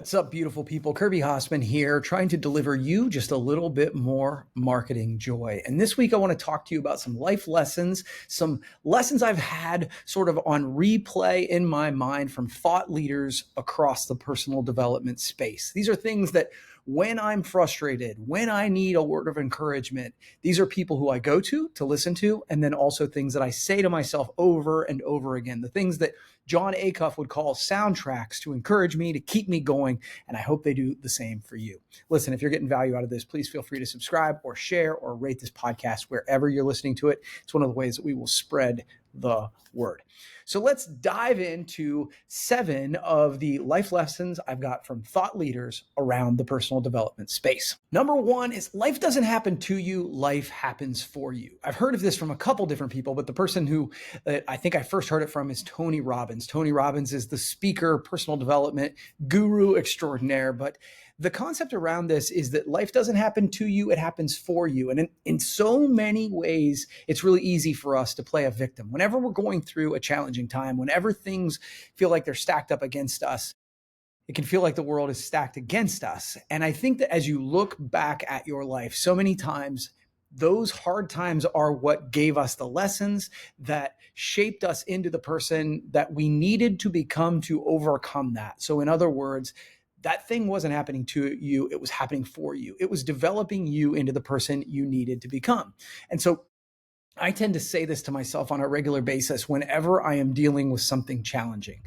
What's up, beautiful people? Kirby Hasseman here, trying to deliver you just a little bit more marketing joy. And this week, I want to talk to you about some life lessons, some lessons I've had sort of on replay in my mind from thought leaders across the personal development space. These are things that when I'm frustrated, when I need a word of encouragement, these are people who I go to listen to, and then also things that I say to myself over and over again, the things that Jon Acuff would call soundtracks to encourage me, to keep me going, and I hope they do the same for you. Listen, if you're getting value out of this, please feel free to subscribe or share or rate this podcast wherever you're listening to it. It's one of the ways that we will spread the word. So let's dive into 7 of the life lessons I've got from thought leaders around the personal development space. Number 1 is life doesn't happen to you, life happens for you. I've heard of this from a couple different people, but the person who I think I first heard it from is Tony Robbins. Tony Robbins is the speaker, personal development guru extraordinaire, but the concept around this is that life doesn't happen to you, it happens for you. And in so many ways, it's really easy for us to play a victim. Whenever we're going through a challenging time, whenever things feel like they're stacked up against us, it can feel like the world is stacked against us. And I think that as you look back at your life, so many times, those hard times are what gave us the lessons that shaped us into the person that we needed to become to overcome that. So in other words, that thing wasn't happening to you, it was happening for you. It was developing you into the person you needed to become. And so I tend to say this to myself on a regular basis whenever I am dealing with something challenging.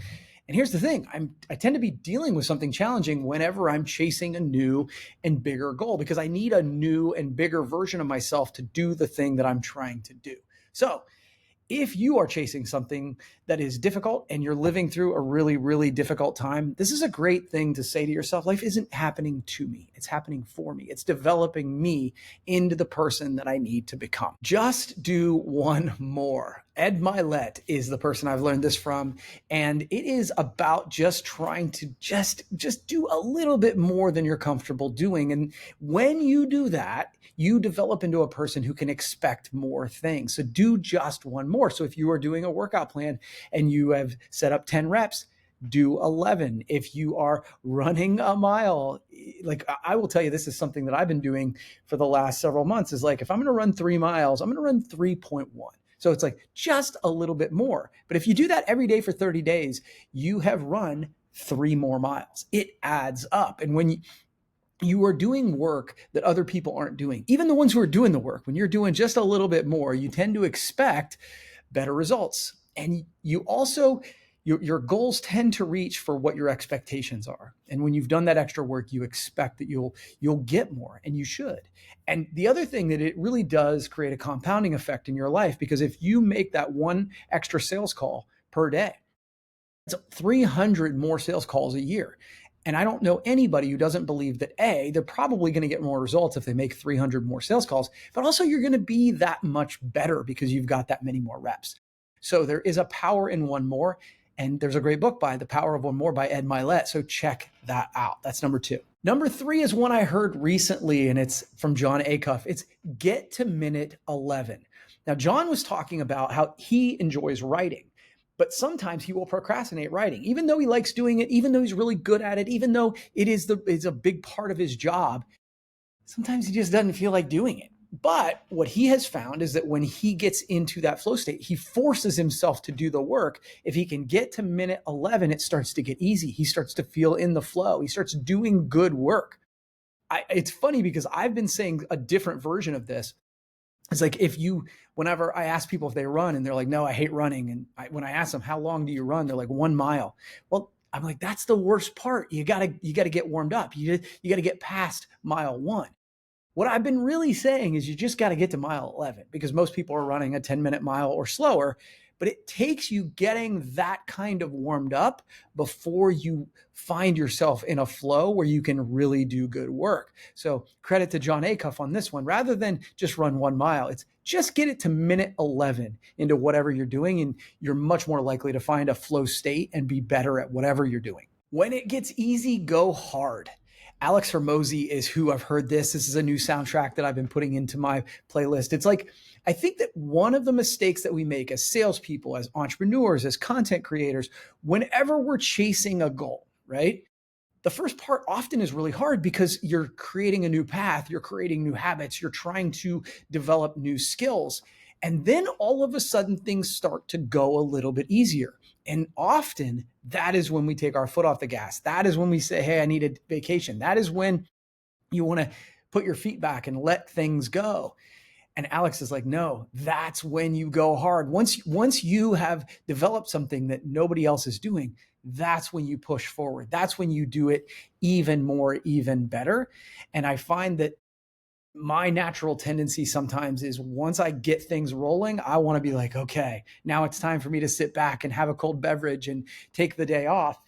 And here's the thing, I tend to be dealing with something challenging whenever I'm chasing a new and bigger goal, because I need a new and bigger version of myself to do the thing that I'm trying to do. So if you are chasing something that is difficult and you're living through a really, really difficult time, this is a great thing to say to yourself. Life isn't happening to me. It's happening for me. It's developing me into the person that I need to become. Just do one more. Mylett is the person I've learned this from. And it is about just trying to just do a little bit more than you're comfortable doing. And when you do that, you develop into a person who can expect more things. So do just one more. So if you are doing a workout plan and you have set up 10 reps, do 11. If you are running a mile, like I will tell you, this is something that I've been doing for the last several months, is like, if I'm going to run 3 miles, I'm going to run 3.1. So it's like just a little bit more. But if you do that every day for 30 days, you have run 3 more miles. It adds up. And when you are doing work that other people aren't doing, even the ones who are doing the work, when you're doing just a little bit more, you tend to expect better results. And you also, your goals tend to reach for what your expectations are. And when you've done that extra work, you expect that you'll get more, and you should. And the other thing that it really does create a compounding effect in your life, because if you make that one extra sales call per day, it's 300 more sales calls a year. And I don't know anybody who doesn't believe that they're probably going to get more results if they make 300 more sales calls, but also you're going to be that much better because you've got that many more reps. So there is a power in one more. And there's a great book by The Power of One More by Mylett. So check that out. That's number 2. Number 3 is one I heard recently, and it's from Jon Acuff. It's get to minute 11. Now, Jon was talking about how he enjoys writing, but sometimes he will procrastinate writing, even though he likes doing it, even though he's really good at it, even though it's a big part of his job. Sometimes he just doesn't feel like doing it. But what he has found is that when he gets into that flow state, he forces himself to do the work. If he can get to minute 11, it starts to get easy. He starts to feel in the flow. He starts doing good work. It's funny because I've been saying a different version of this. It's like whenever I ask people if they run and they're like, no, I hate running. And when I ask them, how long do you run? They're like 1 mile. Well, I'm like, that's the worst part. You gotta get warmed up. You gotta get past mile 1. What I've been really saying is you just got to get to mile 11, because most people are running a 10-minute mile or slower, but it takes you getting that kind of warmed up before you find yourself in a flow where you can really do good work. So credit to Jon Acuff on this one. Rather than just run 1 mile, it's just get it to minute 11 into whatever you're doing, and you're much more likely to find a flow state and be better at whatever you're doing. When it gets easy, go hard. Alex Hormozy is who I've heard this. This is a new soundtrack that I've been putting into my playlist. It's like, I think that one of the mistakes that we make as salespeople, as entrepreneurs, as content creators, whenever we're chasing a goal, right? the first part often is really hard because you're creating a new path, you're creating new habits, you're trying to develop new skills. And then all of a sudden, things start to go a little bit easier. And often that is when we take our foot off the gas. That is when we say, hey, I need a vacation. That is when you want to put your feet back and let things go. And Alex is like, no, that's when you go hard. Once you have developed something that nobody else is doing, that's when you push forward. That's when you do it even more, even better. And I find that my natural tendency sometimes is once I get things rolling, I want to be like, okay, now it's time for me to sit back and have a cold beverage and take the day off.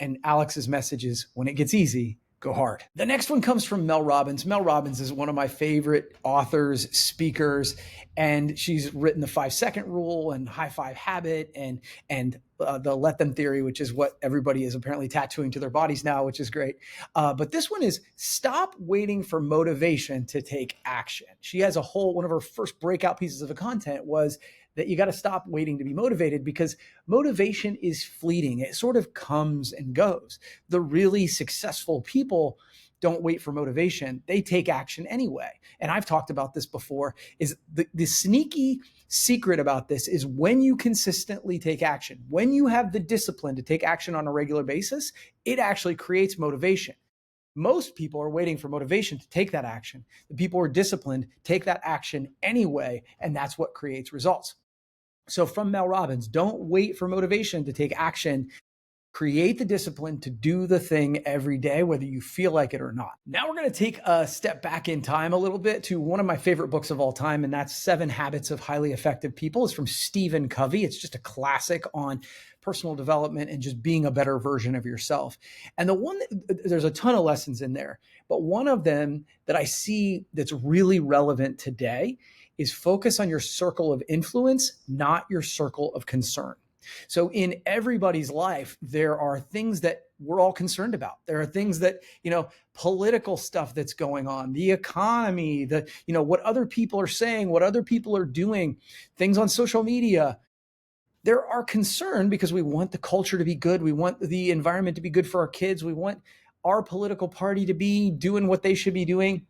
And Alex's message is when it gets easy, go hard. The next one comes from Mel Robbins. Mel Robbins is one of my favorite authors, speakers, and she's written the 5-second rule and high five habit and the let them theory, which is what everybody is apparently tattooing to their bodies now, which is great. But this one is stop waiting for motivation to take action. She has one of her first breakout pieces of the content was that you got to stop waiting to be motivated because motivation is fleeting. It sort of comes and goes. The really successful people don't wait for motivation. They take action anyway. And I've talked about this before, is the sneaky secret about this is when you consistently take action, when you have the discipline to take action on a regular basis, it actually creates motivation. Most people are waiting for motivation to take that action. The people who are disciplined take that action anyway, and that's what creates results. So from Mel Robbins, don't wait for motivation to take action. Create the discipline to do the thing every day, whether you feel like it or not. Now we're going to take a step back in time a little bit to one of my favorite books of all time, and that's 7 Habits of Highly Effective People. It's from Stephen Covey. It's just a classic on personal development and just being a better version of yourself. And there's a ton of lessons in there, but one of them that I see that's really relevant today is focus on your circle of influence, not your circle of concern. So in everybody's life, there are things that we're all concerned about. There are things that, political stuff that's going on, the economy, what other people are saying, what other people are doing, things on social media. There are concerned because we want the culture to be good. We want the environment to be good for our kids. We want our political party to be doing what they should be doing.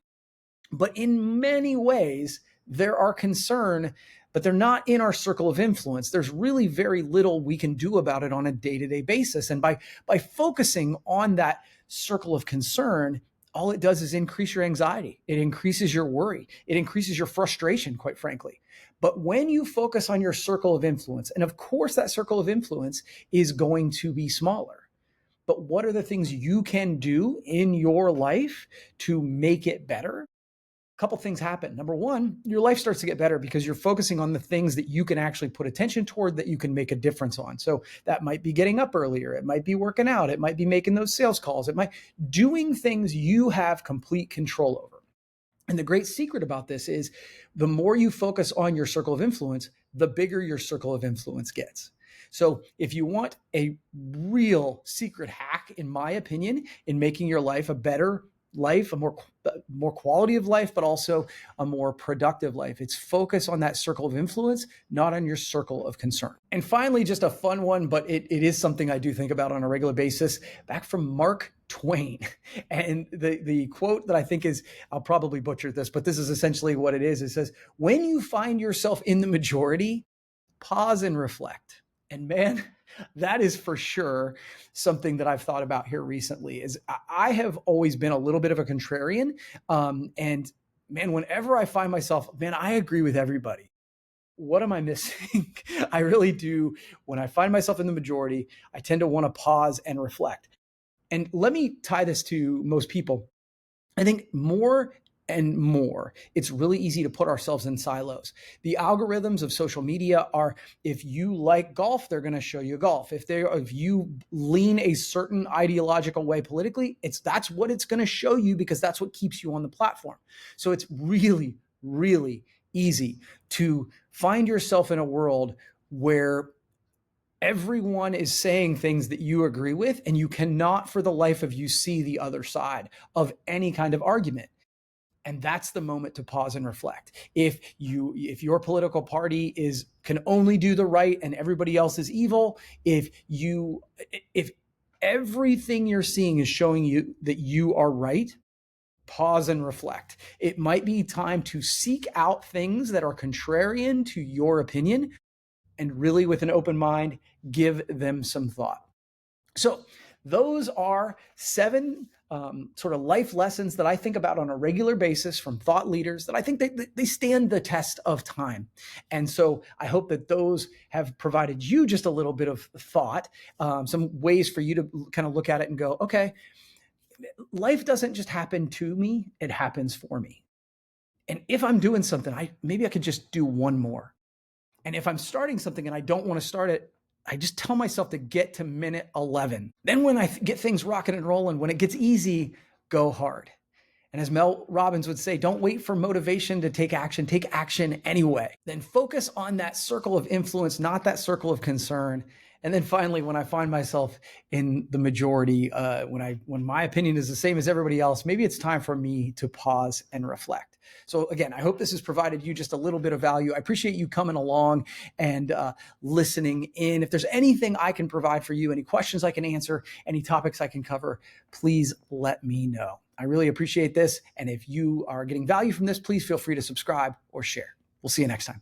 But in many ways, there are concern, but they're not in our circle of influence. There's really very little we can do about it on a day-to-day basis. And by focusing on that circle of concern, all it does is increase your anxiety. It increases your worry. It increases your frustration, quite frankly. But when you focus on your circle of influence, and of course that circle of influence is going to be smaller, but what are the things you can do in your life to make it better? Couple things happen. Number one, your life starts to get better because you're focusing on the things that you can actually put attention toward that you can make a difference on. So that might be getting up earlier. It might be working out. It might be making those sales calls. It might doing things you have complete control over. And the great secret about this is the more you focus on your circle of influence, the bigger your circle of influence gets. So if you want a real secret hack, in my opinion, in making your life a better life, a more quality of life, but also a more productive life, it's focus on that circle of influence, not on your circle of concern. And finally, just a fun one, but it is something I do think about on a regular basis, back from Mark Twain. And the quote that I think is, I'll probably butcher this, but this is essentially what it is. It says, when you find yourself in the majority, pause and reflect. And man, that is for sure something that I've thought about here recently. Is I have always been a little bit of a contrarian. And man, whenever I find myself, man, I agree with everybody. What am I missing? I really do. When I find myself in the majority, I tend to want to pause and reflect. And let me tie this to most people. I think more and more, it's really easy to put ourselves in silos. The algorithms of social media are, if you like golf, they're going to show you golf. If you lean a certain ideological way politically, that's what it's going to show you because that's what keeps you on the platform. So it's really, really easy to find yourself in a world where everyone is saying things that you agree with, and you cannot for the life of you see the other side of any kind of argument. And that's the moment to pause and reflect. If your political party can only do the right and everybody else is evil, if everything you're seeing is showing you that you are right, pause and reflect. It might be time to seek out things that are contrarian to your opinion and really, with an open mind, give them some thought. So those are 7 sort of life lessons that I think about on a regular basis from thought leaders that I think they stand the test of time. And so I hope that those have provided you just a little bit of thought, some ways for you to kind of look at it and go, okay, life doesn't just happen to me, it happens for me. And if I'm doing something, maybe I could just do one more. And if I'm starting something and I don't want to start it, I just tell myself to get to minute 11. Then when I get things rocking and rolling, when it gets easy, go hard. And as Mel Robbins would say, don't wait for motivation to take action anyway. Then focus on that circle of influence, not that circle of concern. And then finally, when I find myself in the majority, when my opinion is the same as everybody else, maybe it's time for me to pause and reflect. So again, I hope this has provided you just a little bit of value. I appreciate you coming along and listening in. If there's anything I can provide for you, any questions I can answer, any topics I can cover, please let me know. I really appreciate this. And if you are getting value from this, please feel free to subscribe or share. We'll see you next time.